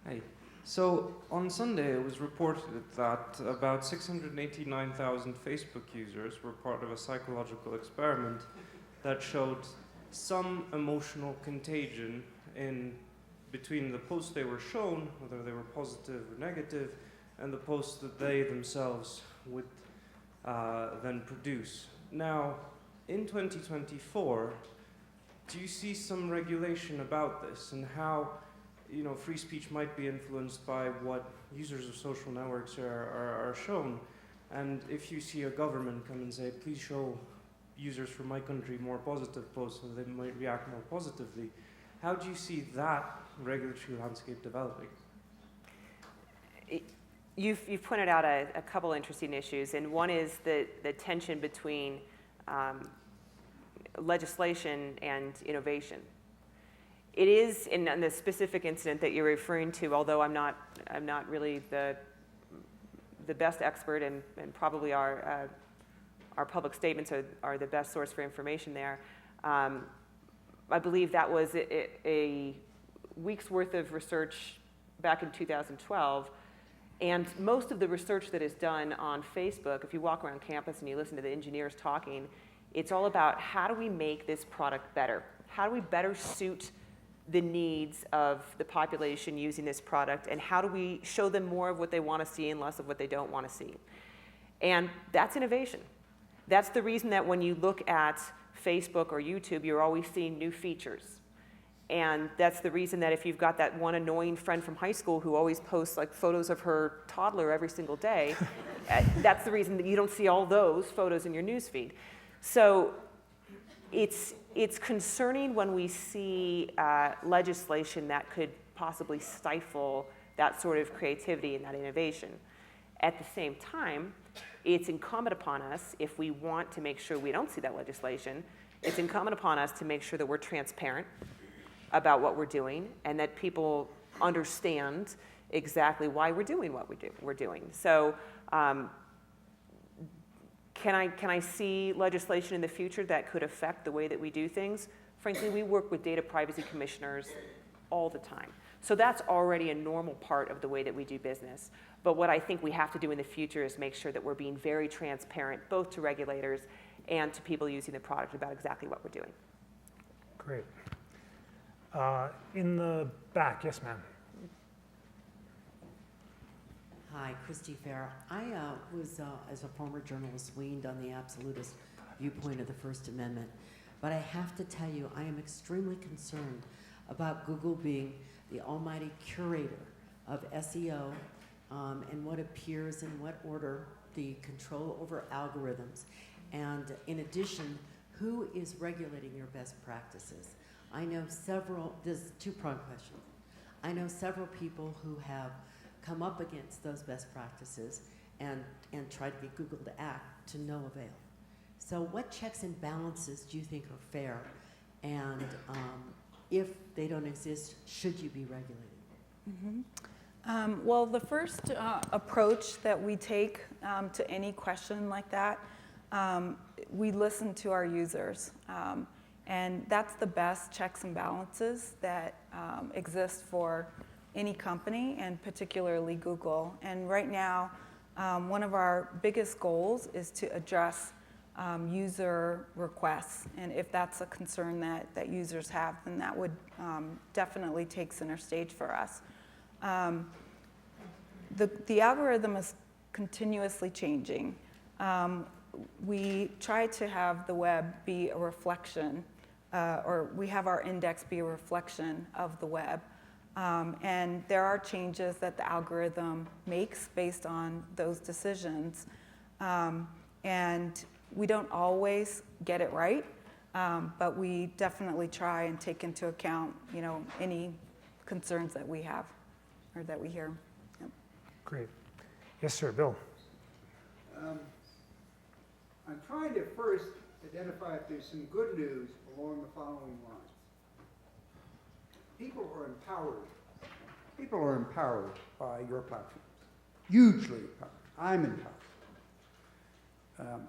Hey. So on Sunday, it was reported that about 689,000 Facebook users were part of a psychological experiment that showed some emotional contagion in between the posts they were shown, whether they were positive or negative, and the posts that they themselves would then produce. Now, in 2024, do you see some regulation about this, and how free speech might be influenced by what users of social networks are shown? And if you see a government come and say, please show users from my country more positive posts so they might react more positively, how do you see that regulatory landscape developing? You've pointed out a couple interesting issues, and one is the tension between legislation and innovation. It is, in the specific incident that you're referring to, although I'm not really the best expert, and probably our public statements are the best source for information there. I believe that was a week's worth of research back in 2012, and most of the research that is done on Facebook, if you walk around campus and you listen to the engineers talking, it's all about how do we make this product better? How do we better suit the needs of the population using this product, and how do we show them more of what they want to see and less of what they don't want to see? And that's innovation. That's the reason that when you look at Facebook or YouTube, you're always seeing new features. And that's the reason that if you've got that one annoying friend from high school who always posts like photos of her toddler every single day, that's the reason that you don't see all those photos in your newsfeed. So it's concerning when we see legislation that could possibly stifle that sort of creativity and that innovation. At the same time, it's incumbent upon us, if we want to make sure we don't see that legislation, it's incumbent upon us to make sure that we're transparent about what we're doing and that people understand exactly why we're doing what we're doing. So Can I see legislation in the future that could affect the way that we do things? Frankly, we work with data privacy commissioners all the time. So that's already a normal part of the way that we do business. But what I think we have to do in the future is make sure that we're being very transparent, both to regulators and to people using the product about exactly what we're doing. Great. In the back, yes, ma'am. Hi, Christy Farah. I was, as a former journalist, weaned on the absolutist viewpoint of the First Amendment. But I have to tell you, I am extremely concerned about Google being the almighty curator of SEO and what appears in what order, the control over algorithms. And in addition, who is regulating your best practices? I know several, this is a two-pronged question. I know several people who have come up against those best practices and tried to get Google to act to no avail. So what checks and balances do you think are fair? And if they don't exist, should you be regulated? Mm-hmm. Well, the first approach that we take to any question like that, we listen to our users. And that's the best checks and balances that exist for any company, and particularly Google. And right now, one of our biggest goals is to address user requests. And if that's a concern that users have, then that would definitely take center stage for us. The algorithm is continuously changing. We try to have the web be a reflection, or we have our index be a reflection of the web. And there are changes that the algorithm makes based on those decisions. And we don't always get it right, but we definitely try and take into account, any concerns that we have or that we hear. Yep. Great. Yes, sir, Bill. I'm trying to first identify if there's some good news along the following lines. People are empowered. People are empowered by your platforms. Hugely empowered. I'm empowered.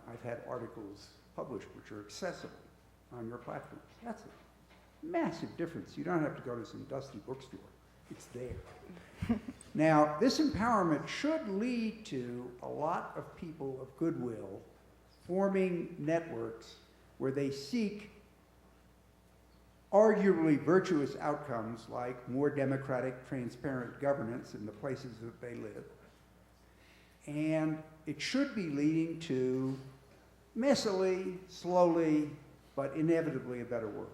I've had articles published which are accessible on your platforms. That's a massive difference. You don't have to go to some dusty bookstore. It's there. Now, this empowerment should lead to a lot of people of goodwill forming networks where they seek arguably virtuous outcomes like more democratic, transparent governance in the places that they live. And it should be leading to messily, slowly, but inevitably a better world.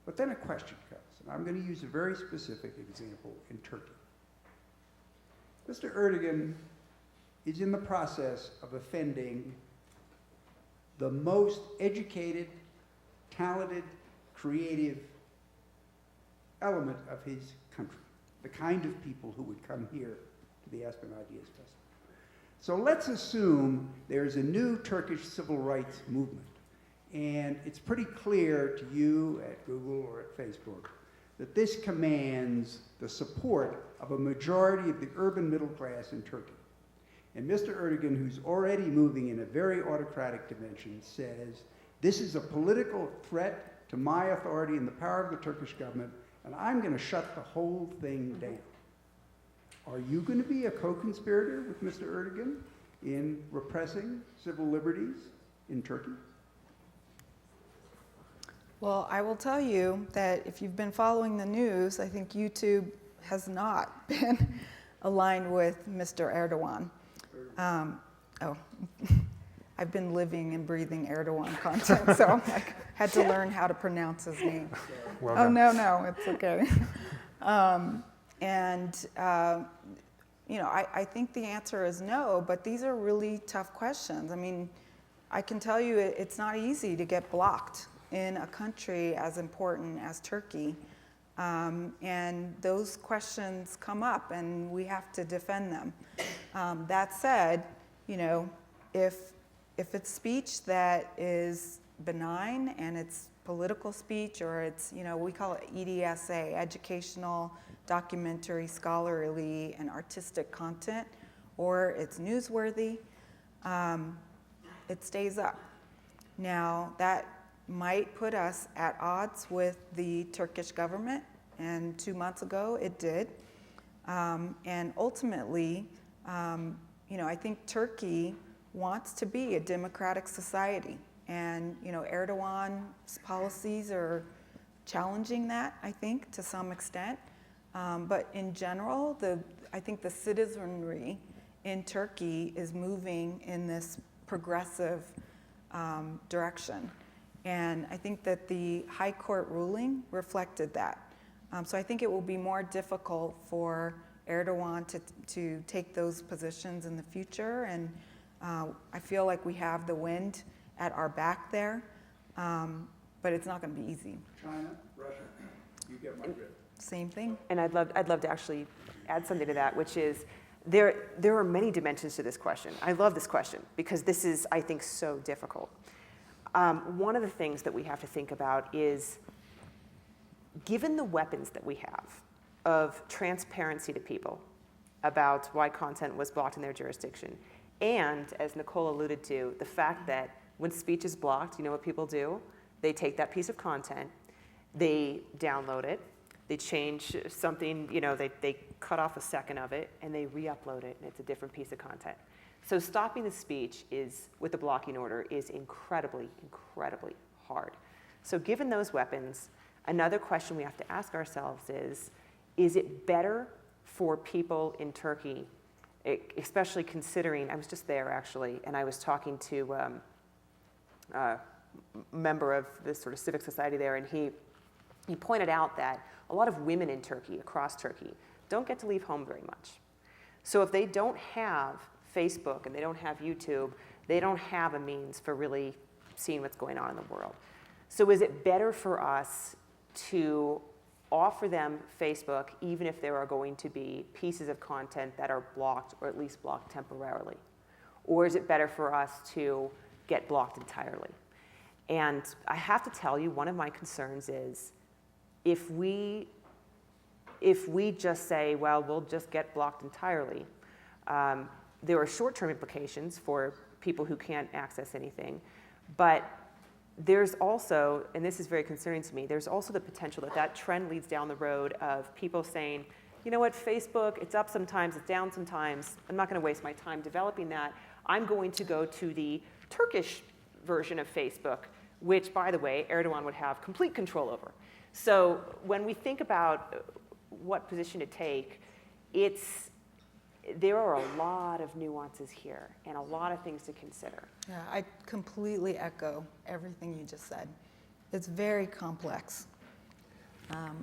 But then a question comes, and I'm going to use a very specific example in Turkey. Mr. Erdogan is in the process of offending the most educated, talented, creative element of his country, the kind of people who would come here to the Aspen Ideas Festival. So let's assume there's a new Turkish civil rights movement, and it's pretty clear to you at Google or at Facebook that this commands the support of a majority of the urban middle class in Turkey. And Mr. Erdogan, who's already moving in a very autocratic dimension, says, this is a political threat to my authority and the power of the Turkish government, and I'm going to shut the whole thing down. Are you going to be a co-conspirator with Mr. Erdogan in repressing civil liberties in Turkey? Well, I will tell you that if you've been following the news, I think YouTube has not been aligned with Mr. Erdogan. I've been living and breathing Erdogan content, so I had to learn how to pronounce his name. Well Oh, done. no, it's okay. I think the answer is no, but these are really tough questions. I mean, I can tell you it's not easy to get blocked in a country as important as Turkey. And those questions come up, and we have to defend them. That said, if it's speech that is benign and it's political speech, or it's, we call it EDSA, educational, documentary, scholarly, and artistic content, or it's newsworthy, it stays up. Now, that might put us at odds with the Turkish government, and 2 months ago it did. And ultimately, I think Turkey wants to be a democratic society. And, Erdogan's policies are challenging that, I think, to some extent. But in general, I think the citizenry in Turkey is moving in this progressive direction. And I think that the High Court ruling reflected that. So I think it will be more difficult for Erdogan to take those positions in the future. And I feel like we have the wind at our back there, but it's not going to be easy. China, Russia, you get my drift. Same thing. And I'd love to actually add something to that, which is there are many dimensions to this question. I love this question because this is, I think, so difficult. One of the things that we have to think about is, given the weapons that we have of transparency to people about why content was blocked in their jurisdiction, and, as Nicole alluded to, the fact that when speech is blocked, you know what people do? They take that piece of content, they download it, they change something, they cut off a second of it, and they re-upload it, and it's a different piece of content. So stopping the speech with the blocking order is incredibly, incredibly hard. So given those weapons, another question we have to ask ourselves is it better for people in Turkey, especially considering, I was just there actually, and I was talking to a member of this sort of civic society there, and he pointed out that a lot of women in Turkey, across Turkey, don't get to leave home very much. So if they don't have Facebook and they don't have YouTube, they don't have a means for really seeing what's going on in the world. So is it better for us to offer them Facebook even if there are going to be pieces of content that are blocked, or at least blocked temporarily? Or is it better for us to get blocked entirely? And I have to tell you, one of my concerns is if we just say, well, we'll just get blocked entirely, there are short-term implications for people who can't access anything, but there's also, and this is very concerning to me, there's also the potential that trend leads down the road of people saying, you know what, Facebook, it's up sometimes, it's down sometimes, I'm not going to waste my time developing that. I'm going to go to the Turkish version of Facebook, which, by the way, Erdogan would have complete control over. So when we think about what position to take, there are a lot of nuances here and a lot of things to consider. Yeah, I completely echo everything you just said. It's very complex.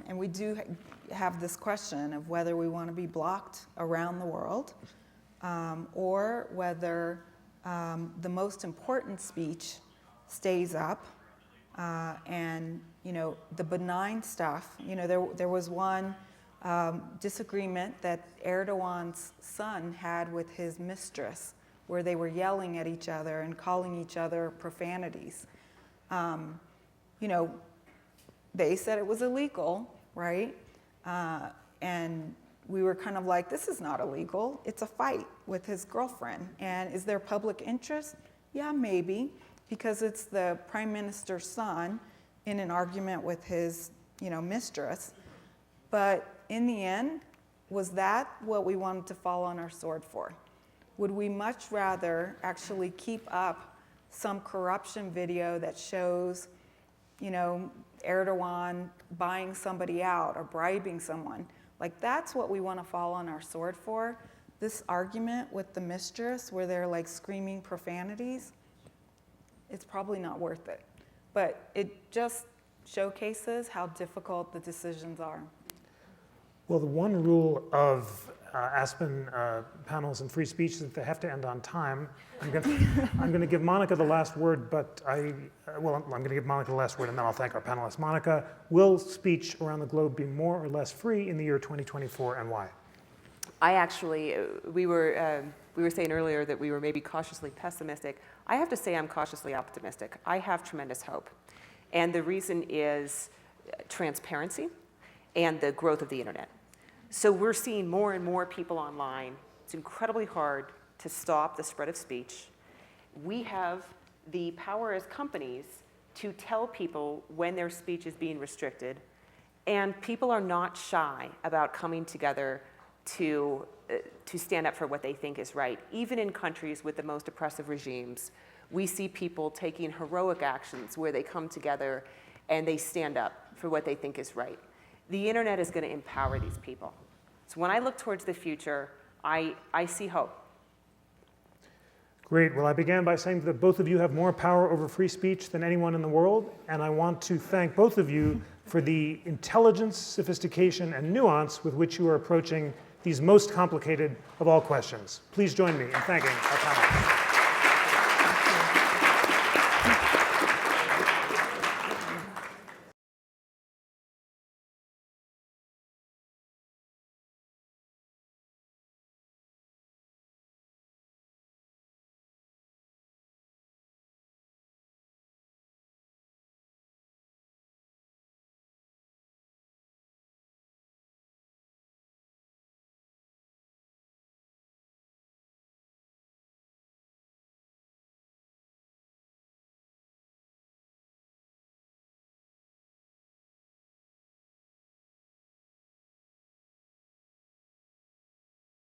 And we do have this question of whether we want to be blocked around the world or whether the most important speech stays up and, the benign stuff. There was one disagreement that Erdogan's son had with his mistress, where they were yelling at each other and calling each other profanities. They said it was illegal, right? And we were kind of like, this is not illegal. It's a fight with his girlfriend. And is there public interest? Yeah, maybe, because it's the prime minister's son in an argument with his, mistress. But in the end, was that what we wanted to fall on our sword for? Would we much rather actually keep up some corruption video that shows, Erdogan buying somebody out or bribing someone? Like, that's what we want to fall on our sword for. This argument with the mistress where they're like screaming profanities, it's probably not worth it. But it just showcases how difficult the decisions are. Well, the one rule of Aspen panels and free speech is that they have to end on time. I'm going to give Monika the last word, but I'm going to give Monika the last word, and then I'll thank our panelists. Monika, will speech around the globe be more or less free in the year 2024, and why? I actually, we were saying earlier that we were maybe cautiously pessimistic. I have to say I'm cautiously optimistic. I have tremendous hope. And the reason is transparency and the growth of the internet. So we're seeing more and more people online. It's incredibly hard to stop the spread of speech. we have the power as companies to tell people when their speech is being restricted, and people are not shy about coming together to stand up for what they think is right. Even in countries with the most oppressive regimes, we see people taking heroic actions where they come together and they stand up for what they think is right. The internet is going to empower these people. So when I look towards the future, I see hope. Great. Well, I began by saying that both of you have more power over free speech than anyone in the world, and I want to thank both of you for the intelligence, sophistication, and nuance with which you are approaching these most complicated of all questions. Please join me in thanking our panelists.